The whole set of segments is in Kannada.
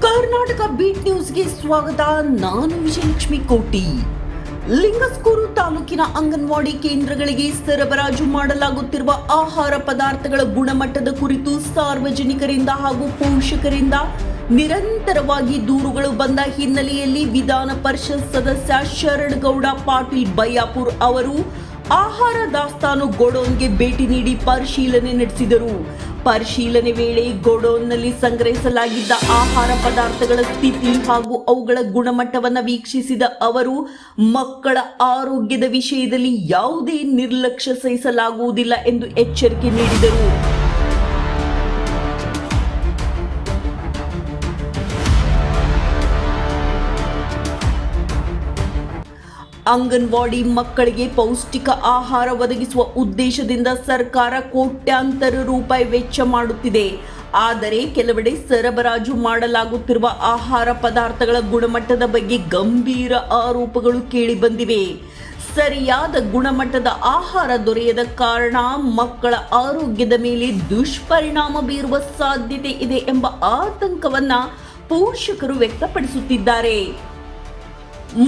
ಕರ್ನಾಟಕ ಬೀಟ್ ನ್ಯೂಸ್ಗೆ ಸ್ವಾಗತ. ನಾನು ವಿಜಯಲಕ್ಷ್ಮಿ ಕೋಟಿ. ಲಿಂಗಸ್ಕೂರು ತಾಲೂಕಿನ ಅಂಗನವಾಡಿ ಕೇಂದ್ರಗಳಿಗೆ ಸರಬರಾಜು ಮಾಡಲಾಗುತ್ತಿರುವ ಆಹಾರ ಪದಾರ್ಥಗಳ ಗುಣಮಟ್ಟದ ಕುರಿತು ಸಾರ್ವಜನಿಕರಿಂದ ಹಾಗೂ ಪೋಷಕರಿಂದ ನಿರಂತರವಾಗಿ ದೂರುಗಳು ಬಂದ ಹಿನ್ನೆಲೆಯಲ್ಲಿ ವಿಧಾನ ಪರಿಷತ್ ಸದಸ್ಯ ಶರಣಗೌಡ ಪಾಟೀಲ್ ಬಯ್ಯಾಪುರ್ ಅವರು ಆಹಾರ ದಾಸ್ತಾನು ಗೋಡೌನ್ಗೆ ಭೇಟಿ ನೀಡಿ ಪರಿಶೀಲನೆ ನಡೆಸಿದರು. ಪರಿಶೀಲನೆ ವೇಳೆ ಗೋಡೌನ್ನಲ್ಲಿ ಸಂಗ್ರಹಿಸಲಾಗಿದ್ದ ಆಹಾರ ಪದಾರ್ಥಗಳ ಸ್ಥಿತಿ ಹಾಗೂ ಅವುಗಳ ಗುಣಮಟ್ಟವನ್ನು ವೀಕ್ಷಿಸಿದ ಅವರು ಮಕ್ಕಳ ಆರೋಗ್ಯದ ವಿಷಯದಲ್ಲಿ ಯಾವುದೇ ನಿರ್ಲಕ್ಷ್ಯ ಸಹಿಸಲಾಗುವುದಿಲ್ಲ ಎಂದು ಎಚ್ಚರಿಕೆ ನೀಡಿದರು. ಅಂಗನವಾಡಿ ಮಕ್ಕಳಿಗೆ ಪೌಷ್ಟಿಕ ಆಹಾರ ಒದಗಿಸುವ ಉದ್ದೇಶದಿಂದ ಸರ್ಕಾರ ಕೋಟ್ಯಾಂತರ ರೂಪಾಯಿ ವೆಚ್ಚ ಮಾಡುತ್ತಿದೆ. ಆದರೆ ಕೆಲವೆಡೆ ಸರಬರಾಜು ಮಾಡಲಾಗುತ್ತಿರುವ ಆಹಾರ ಪದಾರ್ಥಗಳ ಗುಣಮಟ್ಟದ ಬಗ್ಗೆ ಗಂಭೀರ ಆರೋಪಗಳು ಕೇಳಿಬಂದಿವೆ. ಸರಿಯಾದ ಗುಣಮಟ್ಟದ ಆಹಾರ ದೊರೆಯದ ಕಾರಣ ಮಕ್ಕಳ ಆರೋಗ್ಯದ ಮೇಲೆ ದುಷ್ಪರಿಣಾಮ ಬೀರುವ ಸಾಧ್ಯತೆ ಇದೆ ಎಂಬ ಆತಂಕವನ್ನ ಪೋಷಕರು ವ್ಯಕ್ತಪಡಿಸುತ್ತಿದ್ದಾರೆ.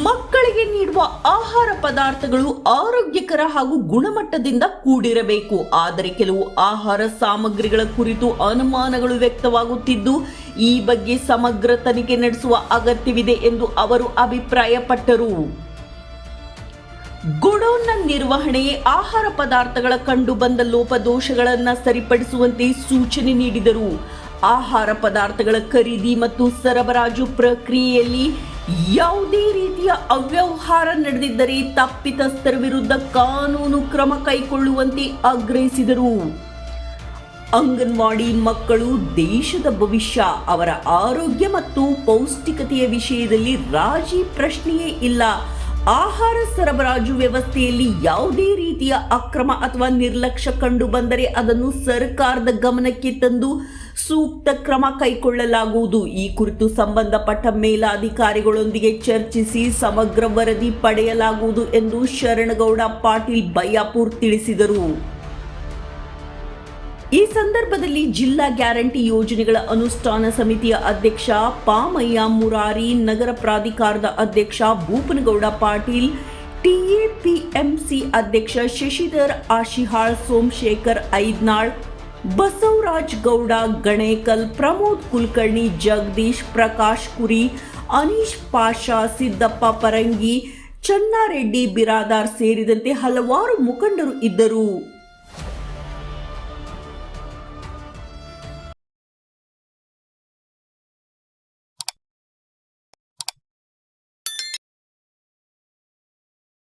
ಮಕ್ಕಳಿಗೆ ನೀಡುವ ಆಹಾರ ಪದಾರ್ಥಗಳು ಆರೋಗ್ಯಕರ ಹಾಗೂ ಗುಣಮಟ್ಟದಿಂದ ಕೂಡಿರಬೇಕು. ಆದರೆ ಕೆಲವು ಆಹಾರ ಸಾಮಗ್ರಿಗಳ ಕುರಿತು ಅನುಮಾನಗಳು ವ್ಯಕ್ತವಾಗುತ್ತಿದ್ದು, ಈ ಬಗ್ಗೆ ಸಮಗ್ರ ತನಿಖೆ ನಡೆಸುವ ಅಗತ್ಯವಿದೆ ಎಂದು ಅವರು ಅಭಿಪ್ರಾಯಪಟ್ಟರು. ಗೋಡೌನ್ನ ನಿರ್ವಹಣೆಯೇ ಆಹಾರ ಪದಾರ್ಥಗಳ ಕಂಡುಬಂದ ಲೋಪದೋಷಗಳನ್ನು ಸರಿಪಡಿಸುವಂತೆ ಸೂಚನೆ ನೀಡಿದರು. ಆಹಾರ ಪದಾರ್ಥಗಳ ಖರೀದಿ ಮತ್ತು ಸರಬರಾಜು ಪ್ರಕ್ರಿಯೆಯಲ್ಲಿ ಯಾವುದೇ ರೀತಿಯ ಅವ್ಯವಹಾರ ನಡೆದಿದ್ದರೆ ತಪ್ಪಿತಸ್ಥರ ವಿರುದ್ಧ ಕಾನೂನು ಕ್ರಮ ಕೈಗೊಳ್ಳುವಂತೆ ಆಗ್ರಹಿಸಿದರು. ಅಂಗನವಾಡಿ ಮಕ್ಕಳು ದೇಶದ ಭವಿಷ್ಯ. ಅವರ ಆರೋಗ್ಯ ಮತ್ತು ಪೌಷ್ಟಿಕತೆಯ ವಿಷಯದಲ್ಲಿ ರಾಜಿ ಪ್ರಶ್ನೆಯೇ ಇಲ್ಲ. ಆಹಾರ ಸರಬರಾಜು ವ್ಯವಸ್ಥೆಯಲ್ಲಿ ಯಾವುದೇ ರೀತಿಯ ಅಕ್ರಮ ಅಥವಾ ನಿರ್ಲಕ್ಷ್ಯ ಕಂಡು ಬಂದರೆ ಅದನ್ನು ಸರ್ಕಾರದ ಗಮನಕ್ಕೆ ತಂದು ಸೂಕ್ತ ಕ್ರಮ ಕೈಗೊಳ್ಳಲಾಗುವುದು. ಈ ಕುರಿತು ಸಂಬಂಧಪಟ್ಟ ಮೇಲಾಧಿಕಾರಿಗಳೊಂದಿಗೆ ಚರ್ಚಿಸಿ ಸಮಗ್ರ ವರದಿ ಪಡೆಯಲಾಗುವುದು ಎಂದು ಶರಣಗೌಡ ಪಾಟೀಲ್ ಬಯ್ಯಾಪುರ್ ತಿಳಿಸಿದರು. ಈ ಸಂದರ್ಭದಲ್ಲಿ ಜಿಲ್ಲಾ ಗ್ಯಾರಂಟಿ ಯೋಜನೆಗಳ ಅನುಷ್ಠಾನ ಸಮಿತಿಯ ಅಧ್ಯಕ್ಷ ಪಾಮಯ್ಯ ಮುರಾರಿ, ನಗರ ಪ್ರಾಧಿಕಾರದ ಅಧ್ಯಕ್ಷ ಭೂಪನಗೌಡ ಪಾಟೀಲ್, ಟಿಎಪಿಎಂಸಿ ಅಧ್ಯಕ್ಷ ಶಶಿಧರ್ ಆಶಿಹಾಳ್, ಸೋಮಶೇಖರ್ ಐದ್ನಾಳ್, ಬಸವರಾಜ್ ಗೌಡ ಗಣೇಕಲ್, ಪ್ರಮೋದ್ ಕುಲಕರ್ಣಿ, ಜಗದೀಶ್, ಪ್ರಕಾಶ್ ಕುರಿ, ಅನೀಶ್ ಪಾಷಾ, ಸಿದ್ದಪ್ಪ ಪರಂಗಿ, ಚನ್ನಾರೆಡ್ಡಿ ಬಿರಾದಾರ್ ಸೇರಿದಂತೆ ಹಲವಾರು ಮುಖಂಡರು ಇದ್ದರು.